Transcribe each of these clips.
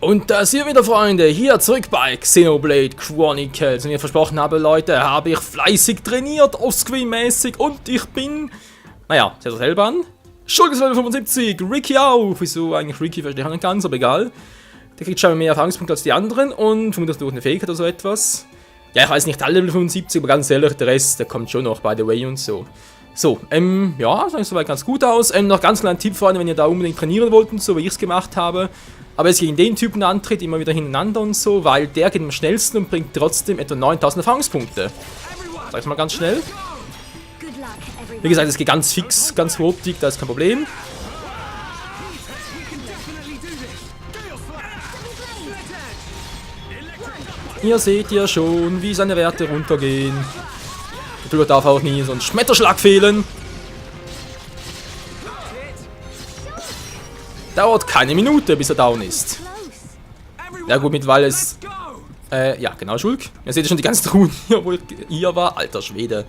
Und da sind wir wieder, Freunde, hier zurück bei Xenoblade Chronicles. Und wie ich versprochen habe, Leute, habe ich fleißig trainiert, offscreen-mäßig. Und ich bin, naja, seht ihr selber an. Schulges Level 75, Ricky auch. Wieso eigentlich Ricky, verstehe ich auch nicht ganz, aber egal. Der kriegt schon mehr Erfahrungspunkte als die anderen und vermutlich durch eine Fähigkeit oder so etwas. Ja, ich weiß nicht alle Level 75, aber ganz ehrlich, der Rest, der kommt schon noch, by the way und so. So, ja, sieht soweit ganz gut aus. Noch ganz kleiner Tipp, Freunde, wenn ihr da unbedingt trainieren wollt und so, wie ich es gemacht habe. Aber jetzt gegen den Typen antritt, immer wieder hintereinander und so, weil der geht am schnellsten und bringt trotzdem etwa 9000 Erfahrungspunkte. Sag ich mal ganz schnell. Wie gesagt, es geht ganz fix, ganz hurtig, da ist kein Problem. Hier seht ihr schon, wie seine Werte runtergehen. Natürlich darf auch nie so ein Schmetterschlag fehlen. Dauert keine Minute, bis er down ist. Ja gut, mittlerweile ist... ja, genau, Schulk. Ihr seht schon die ganzen Truhen hier, wo ihr war. Alter Schwede.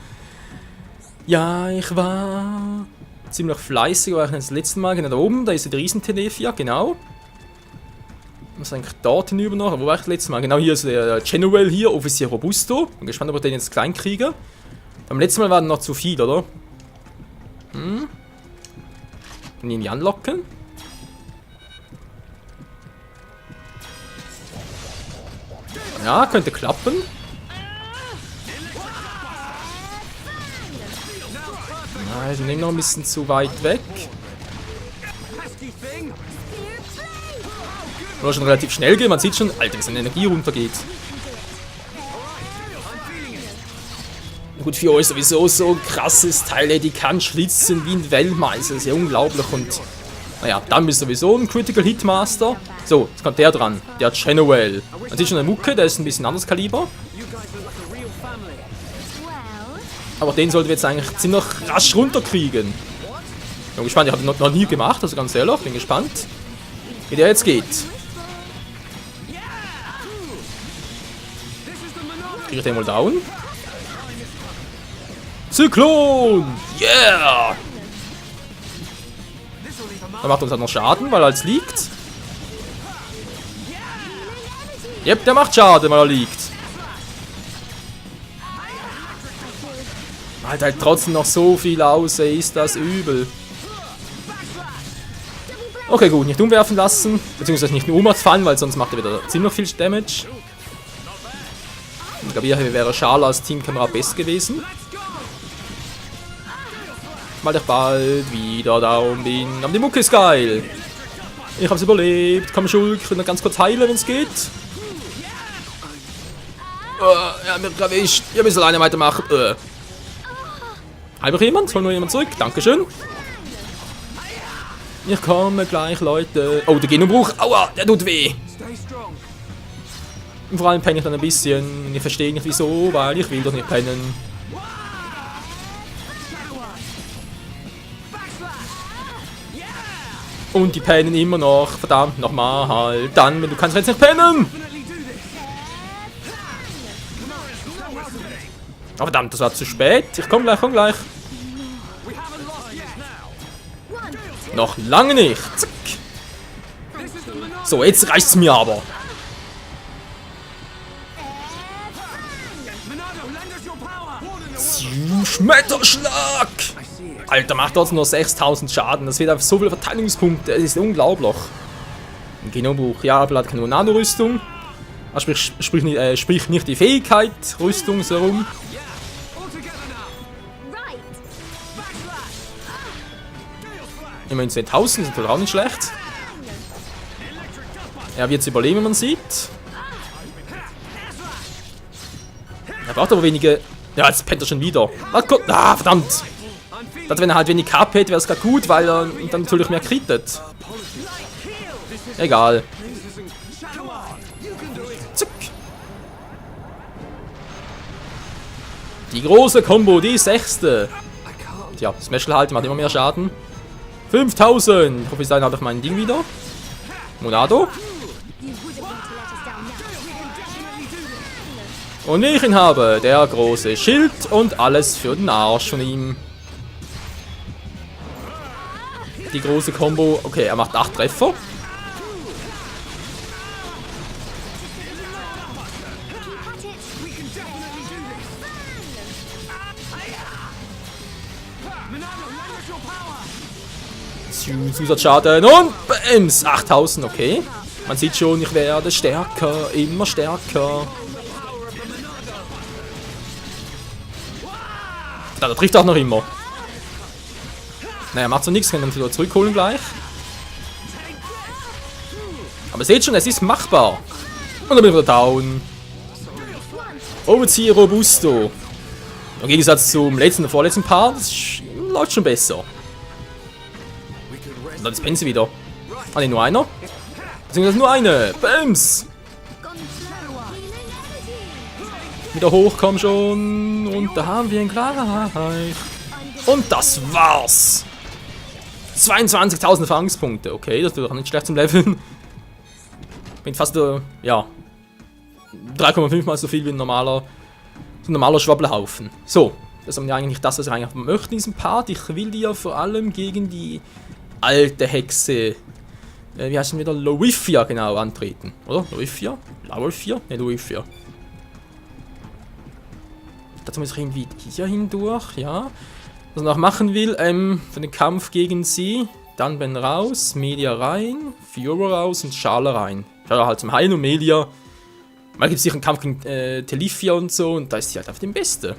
Ja, ich war ziemlich fleißig, war ich das letzte Mal. Genau da oben, da ist die Riesen-Tenefia, genau. Ich muss eigentlich dort hinüber noch. Wo war ich das letzte Mal? Genau, hier ist der General hier, Offizier Robusto. Bin gespannt, ob ich den jetzt klein kriege. Beim letzten Mal waren noch zu viel, oder? Hm? Dann irgendwie anlocken. Ja, könnte klappen. Nein, wir nehmen noch ein bisschen zu weit weg. Muss schon relativ schnell gehen, man sieht schon, Alter, wie seine Energie runtergeht. Gut, für euch sowieso so ein krasses Teil, die kann schlitzen wie ein Weltmeister, das ist ja unglaublich und... Naja, dann bist du sowieso ein Critical Hitmaster. So, jetzt kommt der dran, der General. Man sieht schon eine Mucke, der ist ein bisschen anderes Kaliber. Aber den sollten wir jetzt eigentlich ziemlich rasch runterkriegen. Bin gespannt, ich habe den noch nie gemacht, also ganz ehrlich, bin gespannt, wie der jetzt geht. Kriege ich den mal down? Zyklon! Yeah! Er macht uns halt noch Schaden, weil er jetzt liegt. Yep, der macht Schaden, weil er liegt. Halt trotzdem noch so viel aus, ey, ist das übel. Okay, gut, nicht umwerfen lassen. Beziehungsweise nicht nur umfallen, weil sonst macht er wieder ziemlich viel Damage. Ich glaube, hier wäre Schala als Teamkamera best gewesen. Weil ich bald wieder down bin. Aber die Mucke ist geil. Ich hab's überlebt. Komm, Schulk, ich will noch ganz kurz heilen, wenn es geht. Er hat mich erwischt. Ihr müsst alleine weitermachen. Einfach jemand? Hol nur jemand zurück. Dankeschön. Ich komme gleich, Leute. Oh, der Genombruch. Aua, der tut weh. Und vor allem penne ich dann ein bisschen. Ich verstehe nicht wieso, weil ich will doch nicht pennen. Und die pennen immer noch. Verdammt, nochmal halt. Dann, wenn du kannst jetzt nicht pennen. Oh, verdammt, das war zu spät. Ich komm gleich, komm gleich. Noch lange nicht. Zack. So, jetzt reicht's mir aber. Schmetterschlag! Alter, macht trotzdem nur 6000 Schaden. Das wird auf so viele Verteidigungspunkte. Das ist unglaublich. Ein Genobuch. Ja, aber hat keine Nano-Rüstung. Sprich nicht die Fähigkeit. Rüstung so rum. Immerhin 10.000, sind doch auch nicht schlecht. Er wird es überleben, man sieht. Er braucht aber wenige... Ja, jetzt pennt er schon wieder. Ah, verdammt! Wenn er halt wenig KP hätte, wäre es gerade gut, weil er dann natürlich mehr kritet. Egal. Zick. Die große Combo, die 6. Tja, Special halt, macht immer mehr Schaden. 5000! Prophezeit habe ich mein Ding wieder. Monado. Und ich ihn habe, der große Schild und alles für den Arsch von ihm. Die große Combo. Okay, er macht 8 Treffer. Zusatzschaden und Bams! 8000, okay. Man sieht schon, ich werde stärker, immer stärker. Da, der trifft auch noch immer. Naja, macht so nichts, können wir ihn wieder zurückholen gleich. Aber seht schon, es ist machbar. Und dann bin ich wieder down. Overzieher Robusto. Im Gegensatz zum letzten und vorletzten Part, das läuft schon besser. Und dann ist Benzi wieder. Ah ne, nur einer. Beziehungsweise nur eine. Bams! Wieder hoch, komm schon. Und da haben wir ihn gleich. Und das war's. 22.000 Erfahrungspunkte. Okay, das wird auch nicht schlecht zum Leveln. Bin fast, ja, 3,5 mal so viel wie ein normaler Schwabbelhaufen. So, das ist ja eigentlich das, was ich eigentlich möchte in diesem Part. Ich will ja vor allem gegen die alte Hexe, wie heißt denn wieder? Lowifia, genau, antreten. Oder? Lowifia? Lowifia? Ne, Lowifia. Dazu muss ich irgendwie hier hindurch, ja. Was ich noch machen will, für den Kampf gegen sie, dann Ben raus, Melia rein, Fiora raus und Schala rein. Schala halt zum Heilen und Melia. Mal gibt es sicher einen Kampf gegen Telifia und so und da ist sie halt einfach den Beste.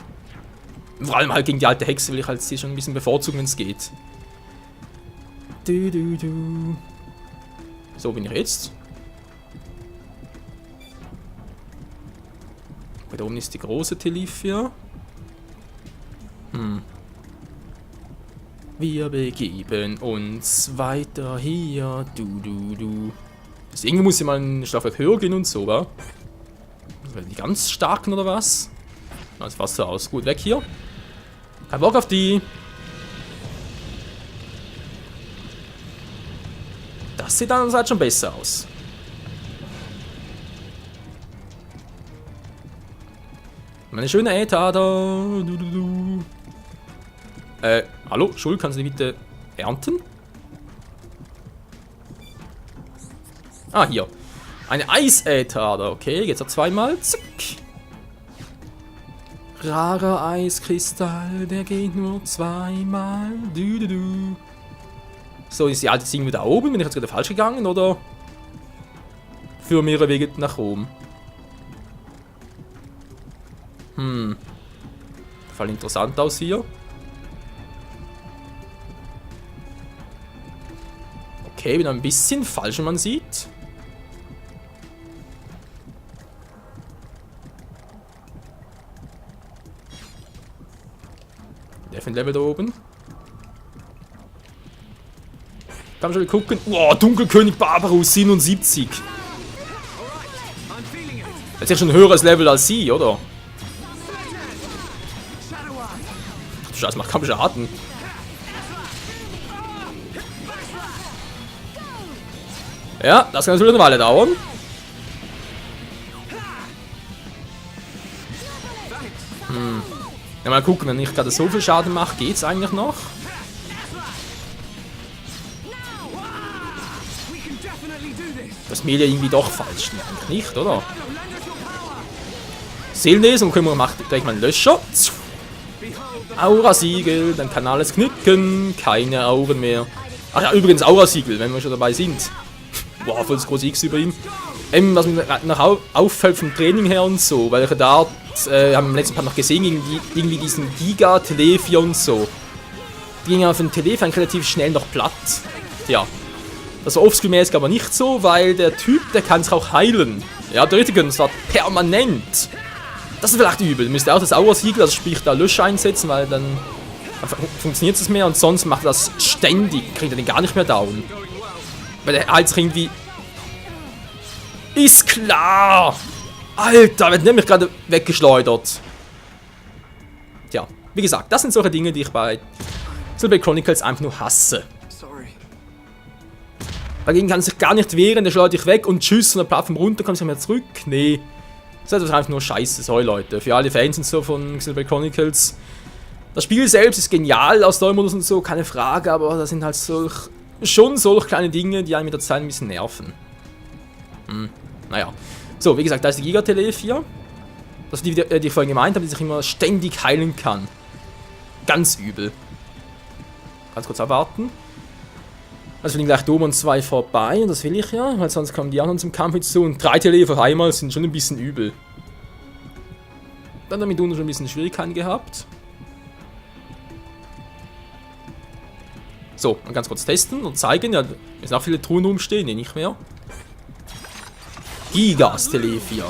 Vor allem halt gegen die alte Hexe will ich halt sie schon ein bisschen bevorzugen, wenn es geht. So bin ich jetzt. Da oben ist die große Telifia. Wir begeben uns weiter hier. Also irgendwie muss ja mal ein Stockwerk höher gehen und so, wa? Die ganz starken oder was? Das passt so aus. Gut, weg hier. Kein Bock auf die. Das sieht dann halt schon besser aus. Meine schöne Äther. Hallo, Schul, kannst du die bitte ernten? Ah, hier. Eine Eisäther, okay, geht's auch zweimal. Zack. Rarer Eiskristall, der geht nur zweimal. So, ist die alte Ding wieder oben? Bin ich jetzt gerade falsch gegangen, oder? Für mehrere Wege nach oben. Fall interessant aus hier. Okay, bin ein bisschen falsch, wenn man sieht. Level da oben. Kann man schon mal gucken. Wow, Dunkelkönig Barbarus 77. Das ist ja schon ein höheres Level als sie, oder? Ach, Scheiße, macht kaum Schaden. Ja, das kann jetzt wieder eine Weile dauern. Ja, mal gucken, wenn ich gerade so viel Schaden mache, geht's eigentlich noch? Das Melia irgendwie doch falsch, eigentlich nicht, oder? Seelenlesung können wir machen, gleich mal einen Löscher. Aura-Siegel, dann kann alles knicken, keine Augen mehr. Ach ja, übrigens Aura-Siegel, wenn wir schon dabei sind. Wow, voll das große X über ihm. Was mir noch auffällt vom Training her und so, weil ich da haben wir im letzten Part noch gesehen, irgendwie diesen Giga-Telefia und so. Die gingen auf den Telefia relativ schnell noch platt. Ja. Das war offscreen-mäßig aber nicht so, weil der Typ, der kann sich auch heilen. Ja, der Ritter können zwar permanent. Das ist vielleicht übel. Müsste auch das Aura-Siegel, also sprich da Löscher einsetzen, weil dann funktioniert es mehr und sonst macht er das ständig. Kriegt er den gar nicht mehr down. Weil der halt irgendwie. Ist klar! Alter, wird nämlich gerade weggeschleudert. Tja, wie gesagt, das sind solche Dinge, die ich bei Xenoblade Chronicles einfach nur hasse. Dagegen kann sich gar nicht wehren, der schleudert dich weg und tschüss von der Plattform runter, kommst du nicht mehr zurück. Nee. Das ist einfach nur scheiße. Sorry Leute, für alle Fans und so von Xenoblade Chronicles. Das Spiel selbst ist genial aus Story-Modus und so, keine Frage, aber das sind halt schon solch kleine Dinge, die einen mit der Zeit ein bisschen nerven. Naja. So, wie gesagt, da ist die Giga-Telefia. Also die ich vorhin gemeint habe, die sich immer ständig heilen kann. Ganz übel. Ganz kurz abwarten. Also fliegen gleich Dom und 2 vorbei und das will ich ja, weil sonst kommen die anderen zum Kampf hinzu und 3 TLE auf einmal sind schon ein bisschen übel. Dann damit unten schon ein bisschen Schwierigkeiten gehabt. So, mal ganz kurz testen und zeigen. Ja, es sind auch viele Truhen rumstehen, nee, nicht mehr. Gigas TLE 4.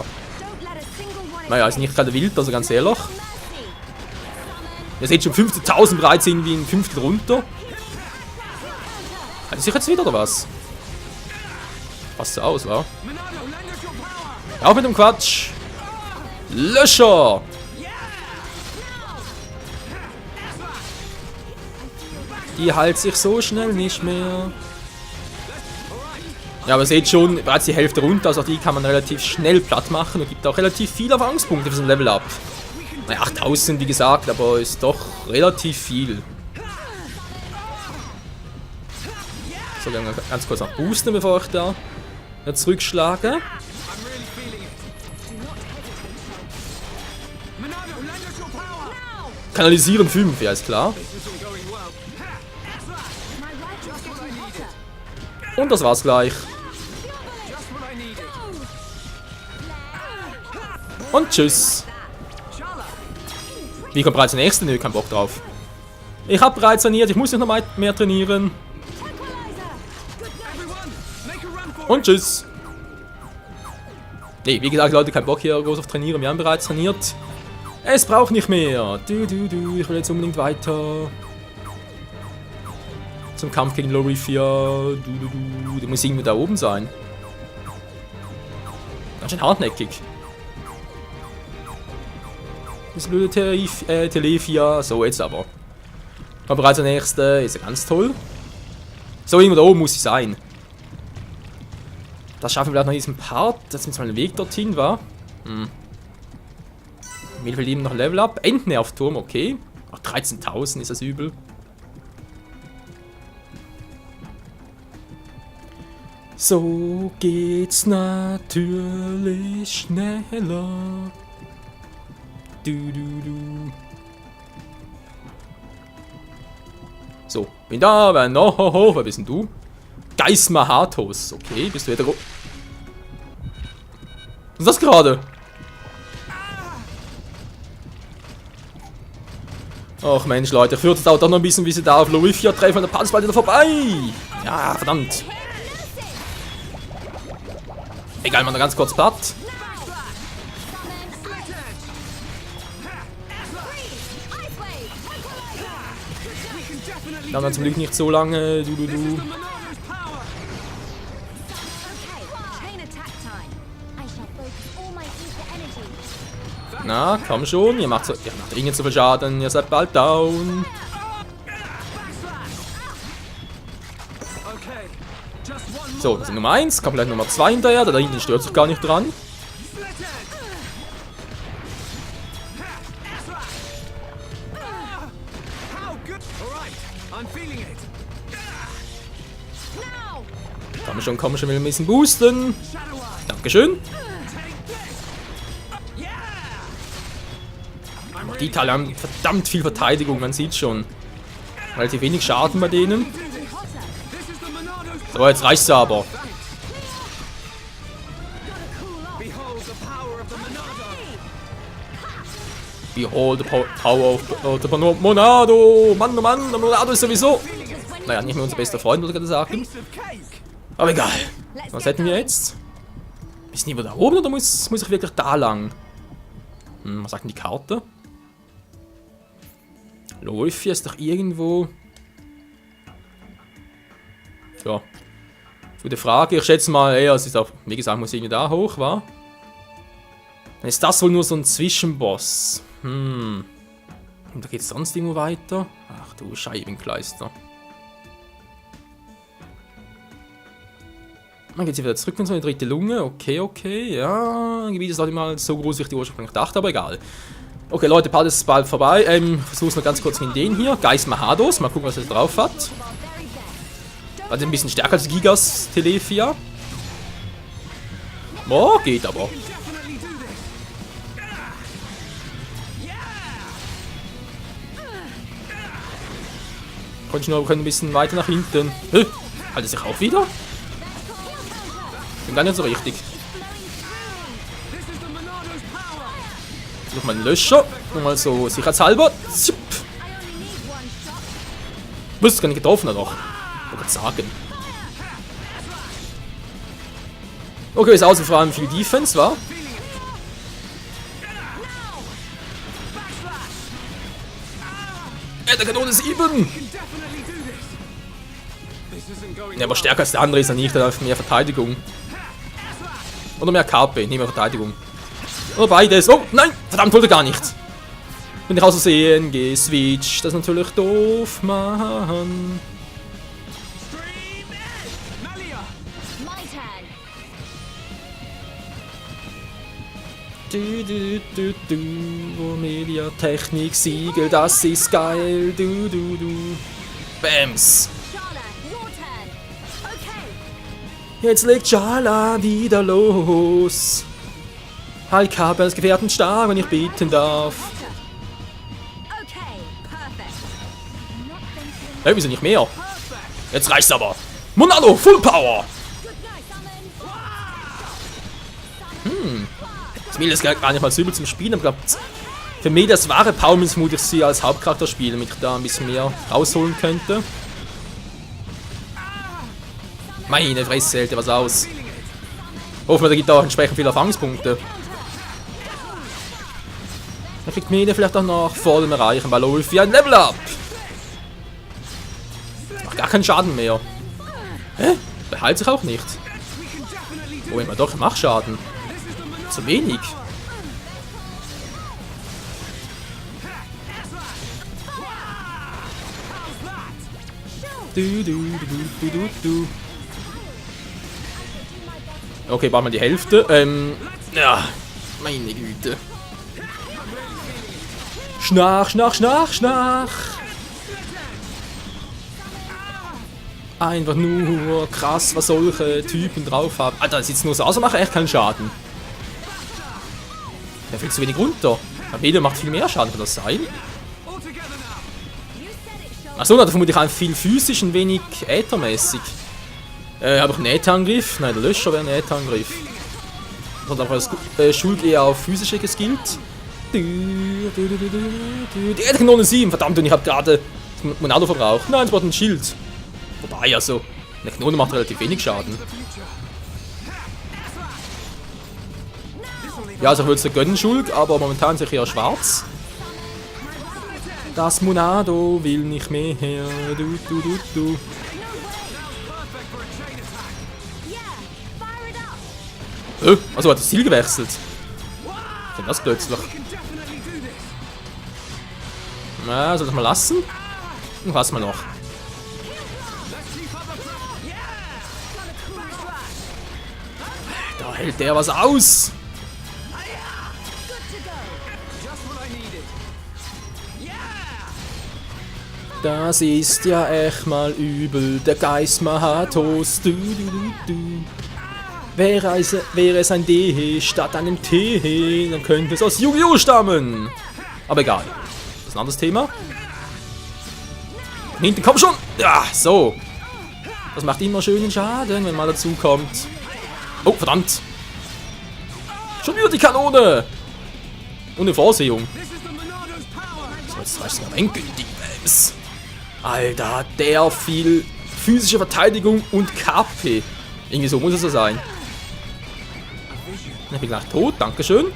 Naja, ist nicht gerade wild, also ganz ehrlich. Ihr seht schon 15.000 bereits irgendwie ein Fünftel runter. Hat sich jetzt wieder oder was? Passt so aus, wa? Auf mit dem Quatsch! Löscher! Die heilt sich so schnell nicht mehr. Ja, aber ihr seht schon, bereits die Hälfte runter, also auch die kann man relativ schnell platt machen und gibt auch relativ viele Erfahrungspunkte für so ein Level-Up. Naja, 8000 wie gesagt, aber ist doch relativ viel. So, dann ganz kurz noch boosten, bevor ich da zurückschlage. Kanalisieren 5, ja ist klar. Und das war's gleich. Und tschüss. Wie kommt bereits der nächste? Nö, kein Bock drauf. Ich habe bereits trainiert, ich muss nicht noch mehr trainieren. Und tschüss. Nee, wie gesagt, Leute, kein Bock hier groß auf trainieren. Wir haben bereits trainiert. Es braucht nicht mehr. Ich will jetzt unbedingt weiter. Zum Kampf gegen Lorifia. Der muss irgendwie da oben sein. Ganz schön hartnäckig. Das blöde Telefia. So, jetzt aber. Kommt bereits der nächste. Ist ja ganz toll. So, irgendwo da oben muss sie sein. Das schaffen wir vielleicht noch in diesem Part, dass jetzt mal ein Weg dorthin war. Mir will eben noch Level Up. Endnervturm, okay. Ach, 13.000 ist das übel. So geht's natürlich schneller. So, bin da, wer noch? Wer bist denn du? Geist Mahatos, okay, bist du wieder. Was ist das gerade? Ach Mensch, Leute, ich fürchte, es dauert doch noch ein bisschen, wie sie da auf Lorifia treffen und der Part ist bald wieder vorbei. Ja, verdammt. Egal, mal ganz kurz platt. Dann zum Glück nicht so lange. Na, komm schon, ihr macht dringend so viel Schaden, ihr seid bald down. So, das ist Nummer 1, kommt gleich Nummer 2 hinterher, da hinten stört sich gar nicht dran. Komm schon, will ein bisschen boosten. Dankeschön. Die Teile haben verdammt viel Verteidigung, man sieht schon. Relativ wenig Schaden bei denen. So, jetzt reicht's aber. Behold the power of the Monado. Mann, oh Mann, der Monado ist sowieso. Naja, nicht mehr unser bester Freund, würde ich gerade sagen. Aber egal. Was hätten wir jetzt? Ist nie da oben oder muss ich wirklich da lang? Was sagt denn die Karte? Lorifia ist doch irgendwo. Ja. Gute Frage. Ich schätze mal, eher, es ist auch, wie gesagt, muss irgendwie da hoch, wa? Dann ist das wohl nur so ein Zwischenboss. Und da geht es sonst irgendwo weiter? Ach du Scheibenkleister. Dann geht sie wieder zurück in so eine dritte Lunge. Okay, ja. Ein Gebiet ist auch nicht mal so groß, wie ich die ursprünglich dachte, aber egal. Okay, Leute, Part ist bald vorbei. Versuch's noch ganz kurz mit den hier. Geist Mahados. Mal gucken, was er drauf hat. Also ein bisschen stärker als Gigas Telefia. Oh, geht aber. Konnte ich nur ein bisschen weiter nach hinten. Halt er sich auch wieder? Bin gar nicht so richtig. Nochmal einen Löscher. Nochmal so sicherheitshalber. Zup. Wusste gar nicht getroffen hat noch. Ich wollte sagen. Okay, ist außen vor allem viel Defense, war? Der Kanone 7! Ja, aber stärker als der andere ist er nicht, er hat mehr Verteidigung. Oder mehr KP, nicht mehr Verteidigung. Oder beides. Oh, nein! Verdammt, wollte gar nicht. Bin ich aus Versehen geswitcht. Das ist natürlich doof, Mann. Mediatechnik, Siegel, das ist geil. Bams. Jetzt legt Schala wieder los. Hulk habe als Gefährten stark, wenn ich beten darf. Hey, wieso nicht mehr? Jetzt reicht's aber. Monado, Full Power. Mir ist gar nicht mal so übel zum Spielen, aber für mich das wahre Powermans muss ich sie als Hauptcharakter spielen, damit ich da ein bisschen mehr rausholen könnte. Meine Fresse, hält ja was aus. Hoffen wir, da gibt auch entsprechend viele Erfahrungspunkte. Dann kriegt Mene vielleicht auch noch vor dem Erreichen bei Level 4 ein Level Up. Macht gar keinen Schaden mehr. Hä? Behält sich auch nicht. Oh, immer doch, macht Schaden. Zu wenig. Okay, war mal die Hälfte. Ja, meine Güte. Schnarch. Einfach nur krass, was solche Typen drauf haben. Alter, das sieht nur so aus, aber macht echt keinen Schaden. Der fällt zu wenig runter. Der Media macht viel mehr Schaden, kann das sein? Achso, da vermute ich einfach viel physisch und wenig äthermäßig. Habe ich einen Ätherangriff? Nein, der Löscher wäre ein Ätherangriff. Das hat einfach das Schulg eher auf physische geskillt. Die Ätherkanone 7, verdammt, und ich habe gerade das Monado verbraucht. Nein, es war ein Schild. Wobei, also, eine Kanone macht relativ wenig Schaden. Ja, also ich würde es dir gönnen, Schulg, aber momentan sehe ich eher schwarz. Das Monado will nicht mehr. Also hat das Ziel gewechselt. Ich finde das plötzlich. Na, soll ich das mal lassen? Und was mal noch. Da hält der was aus. Das ist ja echt mal übel, der Geist Mahatos. Wäre es ein D statt einem T, dann könnte es aus Yu-Gi-Oh! Stammen. Aber egal. Das ist ein anderes Thema. Hinten, komm schon! Ja, so. Das macht immer schönen Schaden, wenn man dazu kommt. Oh, verdammt. Schon wieder die Kanone. Ohne Vorsehung. So, jetzt reicht es noch endgültig. Alter, hat der viel physische Verteidigung und KP. Irgendwie so muss es so sein. Ich bin gleich tot, dankeschön.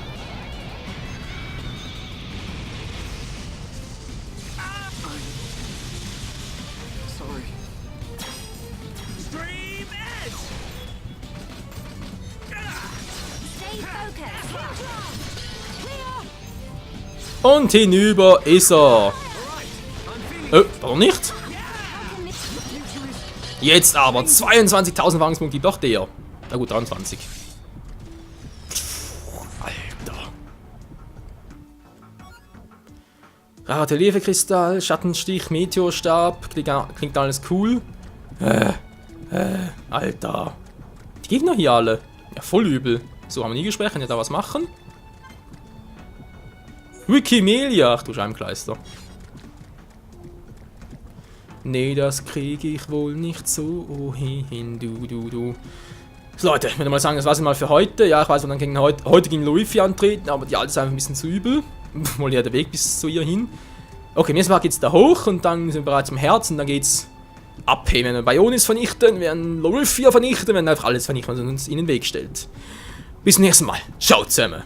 Und hinüber ist er. Doch nicht? Jetzt aber 22.000 Erfahrungspunkte, doch der. Na gut, 23. Alter. Relievekristall, Schattenstich, Meteorstab. Klingt alles cool. Alter. Die Gegner hier alle. Ja, voll übel. So, haben wir nie gesprochen, ja da was machen. Wikimelia. Ach du Scheibenkleister. Nee, das kriege ich wohl nicht so hin, du. So Leute, ich würde mal sagen, das war's mal für heute. Ja, ich weiß, wir dann gegen heute gegen Luifi antreten, aber die Alte ist einfach ein bisschen zu übel. Wohl ja der Weg bis zu ihr hin. Okay, nächstes Mal geht's da hoch und dann sind wir bereits im Herz und dann geht's ab. Wir werden Bionis vernichten, wir werden Luifi vernichten, wir werden einfach alles vernichten, was uns in den Weg stellt. Bis zum nächsten Mal. Ciao zusammen.